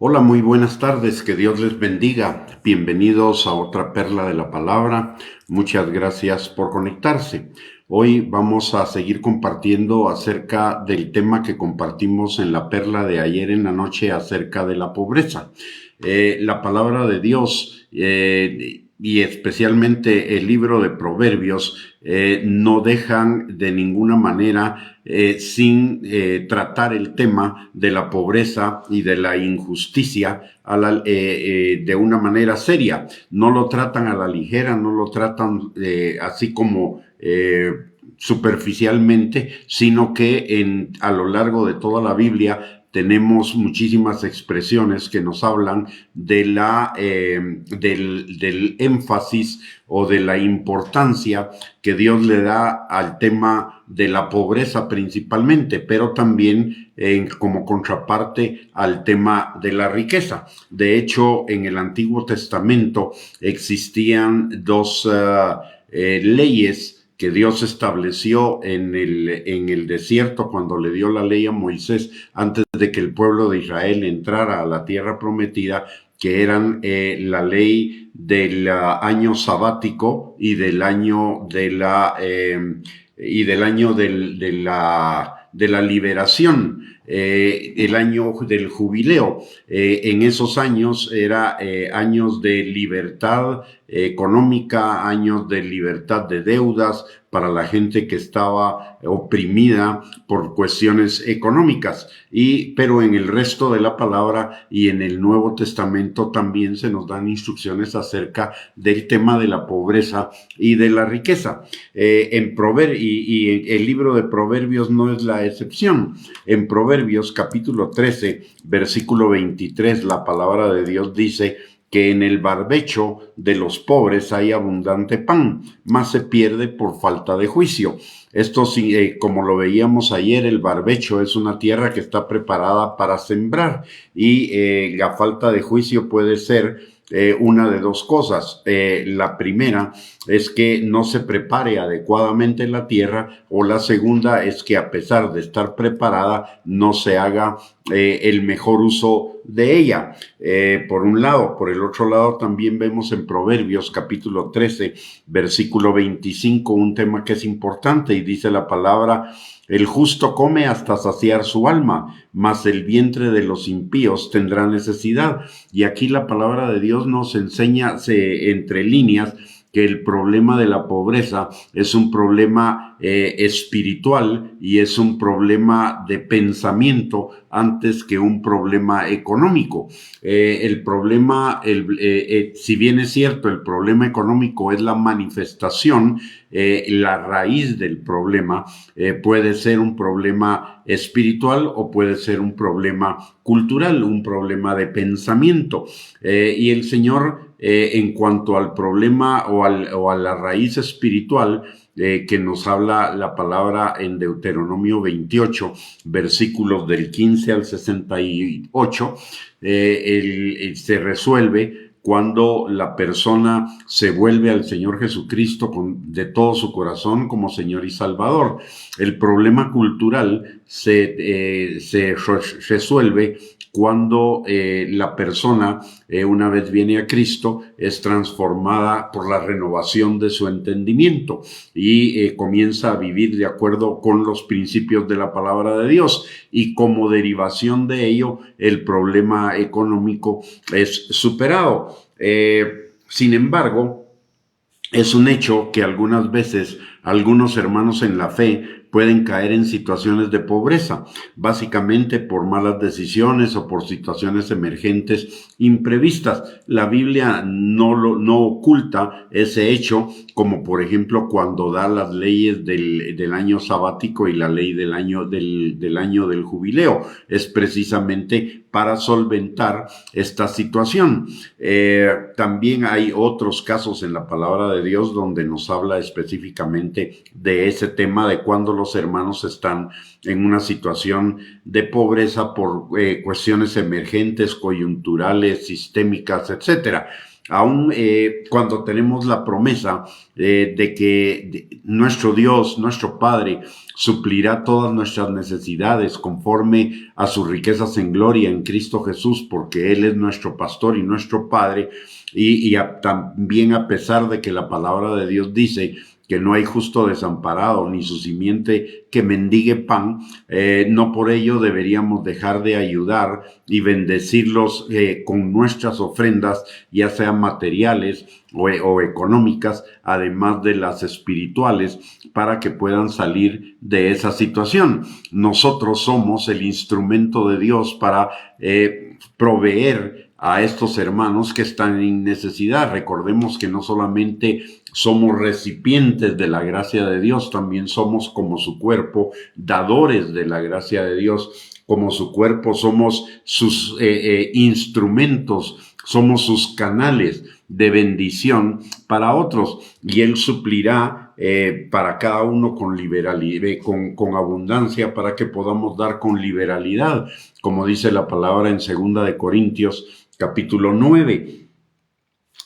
Hola, muy buenas tardes, que Dios les bendiga. Bienvenidos a otra perla de la palabra. Muchas gracias por conectarse. Hoy vamos a seguir compartiendo acerca del tema que compartimos en la perla de ayer en la noche acerca de la pobreza. La palabra de Dios y especialmente el libro de Proverbios no dejan de ninguna manera sin tratar el tema de la pobreza y de la injusticia de una manera seria. No lo tratan a la ligera, no lo tratan así como superficialmente, sino que a lo largo de toda la Biblia tenemos muchísimas expresiones que nos hablan de del énfasis o de la importancia que Dios le da al tema de la pobreza principalmente, pero también como contraparte al tema de la riqueza. De hecho, en el Antiguo Testamento existían dos leyes que Dios estableció en el desierto cuando le dio la ley a Moisés antes de que el pueblo de Israel entrara a la tierra prometida, que eran la ley del año sabático y del año de la liberación. El año del jubileo. En esos años era años de libertad económica, años de libertad de deudas para la gente que estaba oprimida por cuestiones económicas. Pero en el resto de la palabra y en el Nuevo Testamento también se nos dan instrucciones acerca del tema de la pobreza y de la riqueza. Y el libro de Proverbios no es la excepción. En Proverbios capítulo 13, versículo 23, la palabra de Dios dice que en el barbecho de los pobres hay abundante pan, mas se pierde por falta de juicio. Esto, como lo veíamos ayer, el barbecho es una tierra que está preparada para sembrar y la falta de juicio puede ser una de dos cosas. La primera es que no se prepare adecuadamente la tierra, o la segunda es que a pesar de estar preparada no se haga el mejor uso de ella. Por un lado. Por el otro lado también vemos en Proverbios capítulo 13 versículo 25 un tema que es importante y dice la palabra: el justo come hasta saciar su alma, mas el vientre de los impíos tendrá necesidad. Y aquí la palabra de Dios nos enseña entre líneas que el problema de la pobreza es un problema espiritual y es un problema de pensamiento antes que un problema económico. El problema, si bien es cierto, el problema económico es la manifestación, la raíz del problema puede ser un problema espiritual o puede ser un problema cultural, un problema de pensamiento. Y el Señor, en cuanto al problema o a la raíz espiritual, que nos habla la palabra en Deuteronomio 28, versículos del 15 al 68, se resuelve cuando la persona se vuelve al Señor Jesucristo de todo su corazón como Señor y Salvador. El problema cultural se resuelve cuando la persona, una vez viene a Cristo, es transformada por la renovación de su entendimiento y comienza a vivir de acuerdo con los principios de la palabra de Dios, y como derivación de ello el problema económico es superado. Sin embargo, es un hecho que algunas veces algunos hermanos en la fe pueden caer en situaciones de pobreza, básicamente por malas decisiones o por situaciones emergentes imprevistas. La Biblia no oculta ese hecho, como por ejemplo cuando da las leyes del año sabático y la ley del año del jubileo. Es precisamente para solventar esta situación. También hay otros casos en la palabra de Dios donde nos habla específicamente de ese tema de cuando los hermanos están en una situación de pobreza por cuestiones emergentes, coyunturales, sistémicas, etcétera. aún cuando tenemos la promesa de que nuestro Dios, nuestro Padre, suplirá todas nuestras necesidades conforme a sus riquezas en gloria en Cristo Jesús, porque Él es nuestro pastor y nuestro Padre, también a pesar de que la palabra de Dios dice que no hay justo desamparado, ni su simiente que mendigue pan, no por ello deberíamos dejar de ayudar y bendecirlos con nuestras ofrendas, ya sean materiales o económicas, además de las espirituales, para que puedan salir de esa situación. Nosotros somos el instrumento de Dios para proveer a estos hermanos que están en necesidad. Recordemos que no solamente somos recipientes de la gracia de Dios, también somos como su cuerpo, dadores de la gracia de Dios. Como su cuerpo somos sus instrumentos, somos sus canales de bendición para otros, y Él suplirá para cada uno con liberalidad, con abundancia, para que podamos dar con liberalidad, como dice la palabra en 2 de Corintios capítulo 9.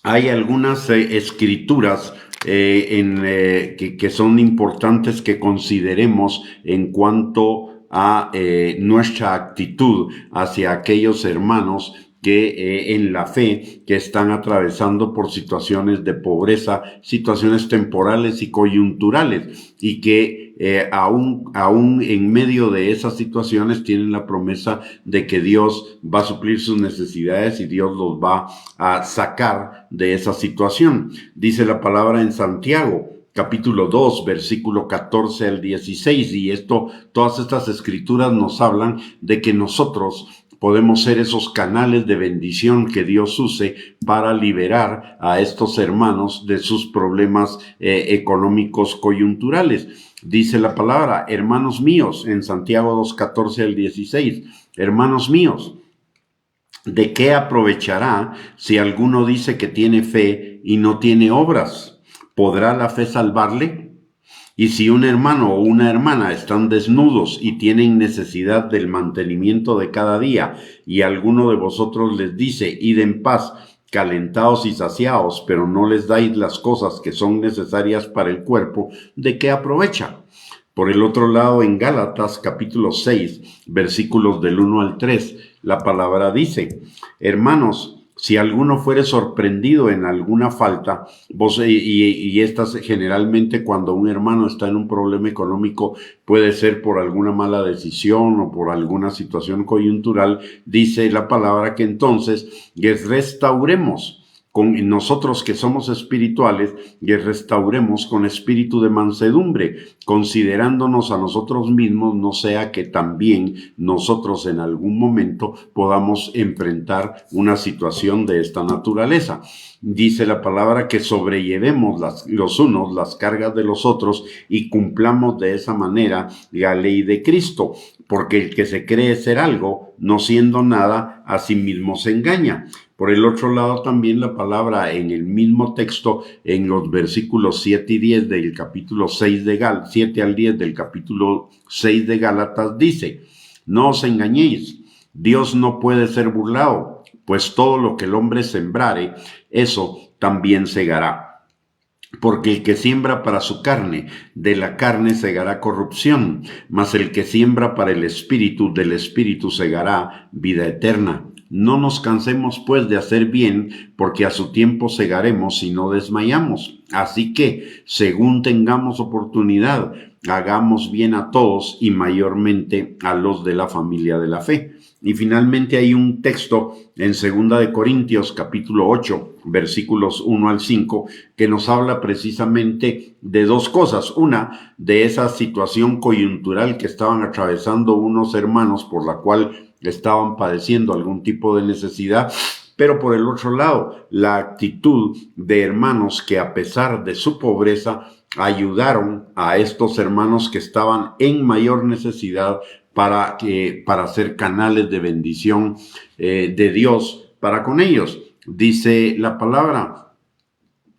Hay algunas escrituras que son importantes que consideremos en cuanto a nuestra actitud hacia aquellos hermanos que en la fe que están atravesando por situaciones de pobreza, situaciones temporales y coyunturales, y que aún en medio de esas situaciones tienen la promesa de que Dios va a suplir sus necesidades y Dios los va a sacar de esa situación. Dice la palabra en Santiago capítulo 2, versículo 14 al 16, y todas estas escrituras nos hablan de que nosotros podemos ser esos canales de bendición que Dios use para liberar a estos hermanos de sus problemas económicos coyunturales. Dice la palabra, hermanos míos, en Santiago 2, 14 al 16, hermanos míos, ¿de qué aprovechará si alguno dice que tiene fe y no tiene obras? ¿Podrá la fe salvarle? Y si un hermano o una hermana están desnudos y tienen necesidad del mantenimiento de cada día, y alguno de vosotros les dice, id en paz, calentaos y saciaos, pero no les dais las cosas que son necesarias para el cuerpo, ¿de qué aprovecha? Por el otro lado, en Gálatas capítulo 6, versículos del 1 al 3, la palabra dice, hermanos, si alguno fuere sorprendido en alguna falta, y estas generalmente cuando un hermano está en un problema económico, puede ser por alguna mala decisión o por alguna situación coyuntural, dice la palabra que entonces les restauremos con nosotros que somos espirituales, y restauremos con espíritu de mansedumbre, considerándonos a nosotros mismos, no sea que también nosotros en algún momento podamos enfrentar una situación de esta naturaleza. Dice la palabra que sobrellevemos los unos las cargas de los otros y cumplamos de esa manera la ley de Cristo, porque el que se cree ser algo, no siendo nada, a sí mismo se engaña. Por el otro lado, también la palabra en el mismo texto, en los versículos 7 y 10 del capítulo 6 de 7 al 10 del capítulo 6 de Gálatas, dice, no os engañéis, Dios no puede ser burlado, pues todo lo que el hombre sembrare, eso también segará. Porque el que siembra para su carne, de la carne segará corrupción, mas el que siembra para el espíritu, del espíritu segará vida eterna. No nos cansemos pues de hacer bien, porque a su tiempo segaremos si no desmayamos. Así que, según tengamos oportunidad, hagamos bien a todos y mayormente a los de la familia de la fe. Y finalmente hay un texto en 2 de Corintios capítulo 8, versículos 1 al 5, que nos habla precisamente de dos cosas. Una, de esa situación coyuntural que estaban atravesando unos hermanos por la cual estaban padeciendo algún tipo de necesidad, pero por el otro lado, la actitud de hermanos que a pesar de su pobreza ayudaron a estos hermanos que estaban en mayor necesidad para ser canales de bendición de Dios para con ellos. Dice la palabra,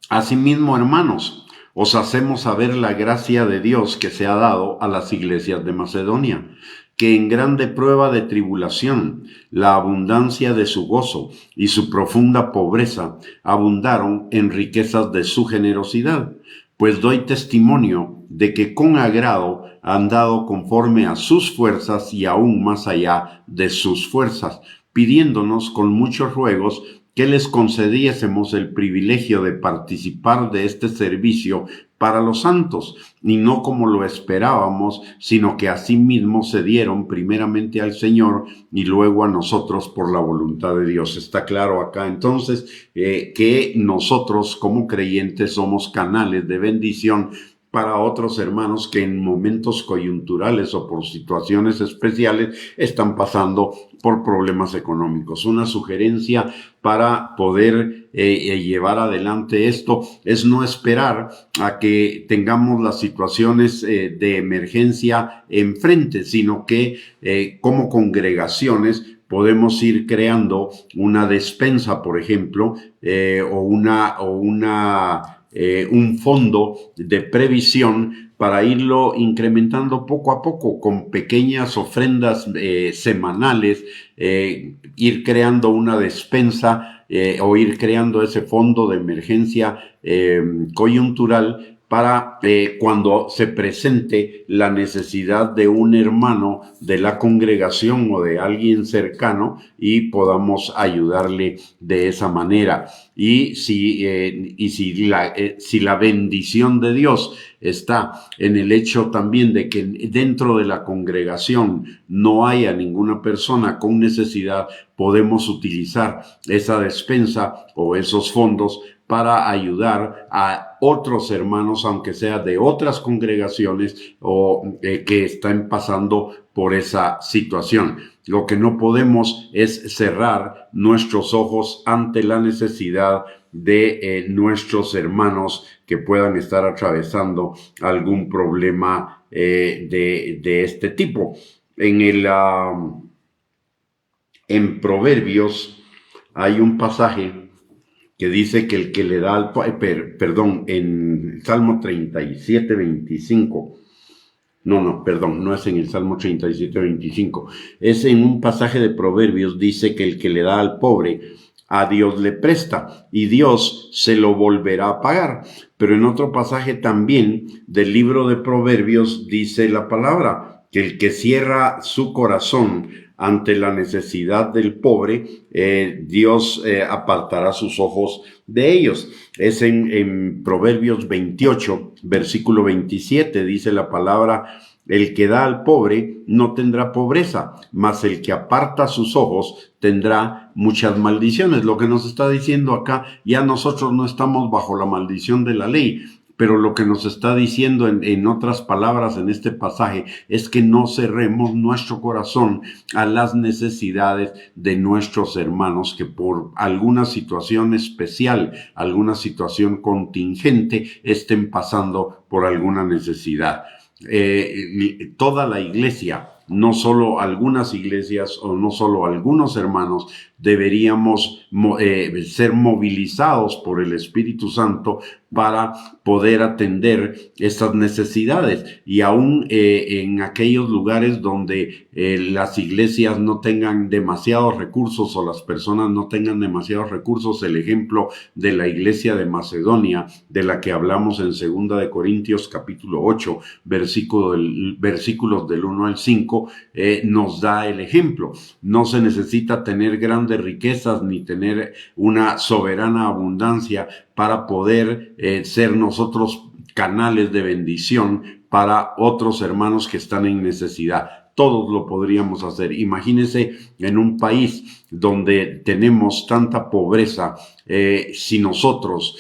asimismo, hermanos, os hacemos saber la gracia de Dios que se ha dado a las iglesias de Macedonia, que en grande prueba de tribulación, la abundancia de su gozo y su profunda pobreza abundaron en riquezas de su generosidad. Pues doy testimonio de que con agrado han dado conforme a sus fuerzas y aún más allá de sus fuerzas, pidiéndonos con muchos ruegos que les concediésemos el privilegio de participar de este servicio para los santos, y no como lo esperábamos, sino que asimismo se dieron primeramente al Señor y luego a nosotros por la voluntad de Dios. Está claro acá entonces que nosotros como creyentes somos canales de bendición para otros hermanos que en momentos coyunturales o por situaciones especiales están pasando por problemas económicos. Una sugerencia para poder llevar adelante esto es no esperar a que tengamos las situaciones de emergencia enfrente, sino que como congregaciones podemos ir creando una despensa, por ejemplo, un fondo de previsión para irlo incrementando poco a poco con pequeñas ofrendas semanales, ir creando una despensa o ir creando ese fondo de emergencia coyuntural para cuando se presente la necesidad de un hermano de la congregación o de alguien cercano y podamos ayudarle de esa manera. Y si la bendición de Dios está en el hecho también de que dentro de la congregación no haya ninguna persona con necesidad, podemos utilizar esa despensa o esos fondos para ayudar a otros hermanos, aunque sea de otras congregaciones o que están pasando por esa situación. Lo que no podemos es cerrar nuestros ojos ante la necesidad de nuestros hermanos que puedan estar atravesando algún problema de este tipo. En Proverbios hay un pasaje que dice que el que le da en Salmo 37, 25. No es en el Salmo 37, 25. Es en un pasaje de Proverbios, dice que el que le da al pobre, a Dios le presta y Dios se lo volverá a pagar. Pero en otro pasaje también del libro de Proverbios dice la palabra, que el que cierra su corazón ante la necesidad del pobre, Dios apartará sus ojos de ellos. Es en Proverbios 28, versículo 27, dice la palabra: el que da al pobre no tendrá pobreza, mas el que aparta sus ojos tendrá muchas maldiciones. Lo que nos está diciendo acá, ya nosotros no estamos bajo la maldición de la ley, pero lo que nos está diciendo en otras palabras en este pasaje es que no cerremos nuestro corazón a las necesidades de nuestros hermanos que por alguna situación especial, alguna situación contingente estén pasando por alguna necesidad. Toda la iglesia, no solo algunas iglesias o no solo algunos hermanos, deberíamos ser movilizados por el Espíritu Santo para poder atender estas necesidades. Y aún en aquellos lugares donde las iglesias no tengan demasiados recursos o las personas no tengan demasiados recursos, el ejemplo de la iglesia de Macedonia, de la que hablamos en 2 de Corintios capítulo 8, versículos del 1 al 5, nos da el ejemplo. No se necesita tener grandes riquezas ni tener una soberana abundancia para poder ser nosotros canales de bendición para otros hermanos que están en necesidad. Todos lo podríamos hacer. Imagínense en un país donde tenemos tanta pobreza, si nosotros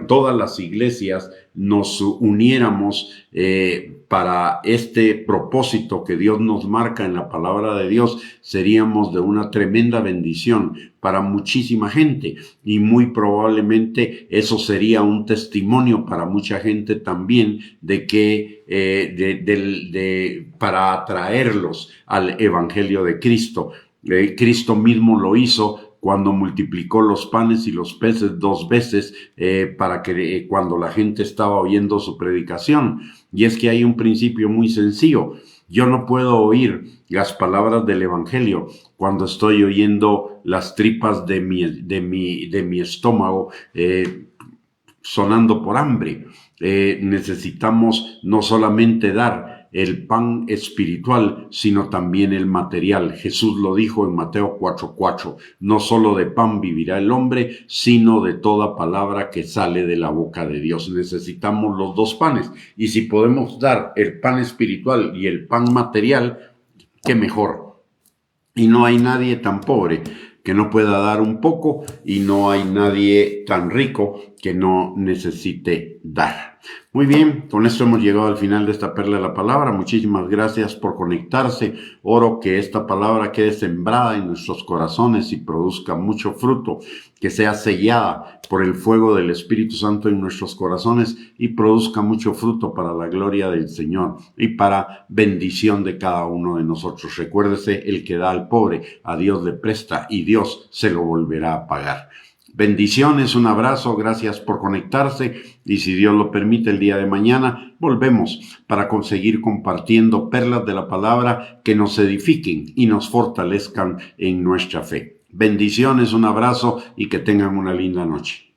todas las iglesias nos uniéramos para este propósito que Dios nos marca en la palabra de Dios, seríamos de una tremenda bendición para muchísima gente y muy probablemente eso sería un testimonio para mucha gente también de que para atraerlos al evangelio de Cristo. Cristo mismo lo hizo cuando multiplicó los panes y los peces 2 veces para cuando la gente estaba oyendo su predicación. Y es que hay un principio muy sencillo. Yo no puedo oír las palabras del Evangelio cuando estoy oyendo las tripas de mi estómago sonando por hambre. Necesitamos no solamente dar el pan espiritual, sino también el material. Jesús lo dijo en Mateo 4:4, no solo de pan vivirá el hombre, sino de toda palabra que sale de la boca de Dios. Necesitamos los dos panes, y si podemos dar el pan espiritual y el pan material, qué mejor. Y no hay nadie tan pobre que no pueda dar un poco, y no hay nadie tan rico que no necesite dar. Muy bien, con esto hemos llegado al final de esta perla de la palabra. Muchísimas gracias por conectarse. Oro que esta palabra quede sembrada en nuestros corazones y produzca mucho fruto, que sea sellada por el fuego del Espíritu Santo en nuestros corazones y produzca mucho fruto para la gloria del Señor y para bendición de cada uno de nosotros. Recuérdese, el que da al pobre, a Dios le presta y Dios se lo volverá a pagar. Bendiciones, un abrazo, gracias por conectarse, y si Dios lo permite, el día de mañana volvemos para conseguir compartiendo perlas de la palabra que nos edifiquen y nos fortalezcan en nuestra fe. Bendiciones, un abrazo y que tengan una linda noche.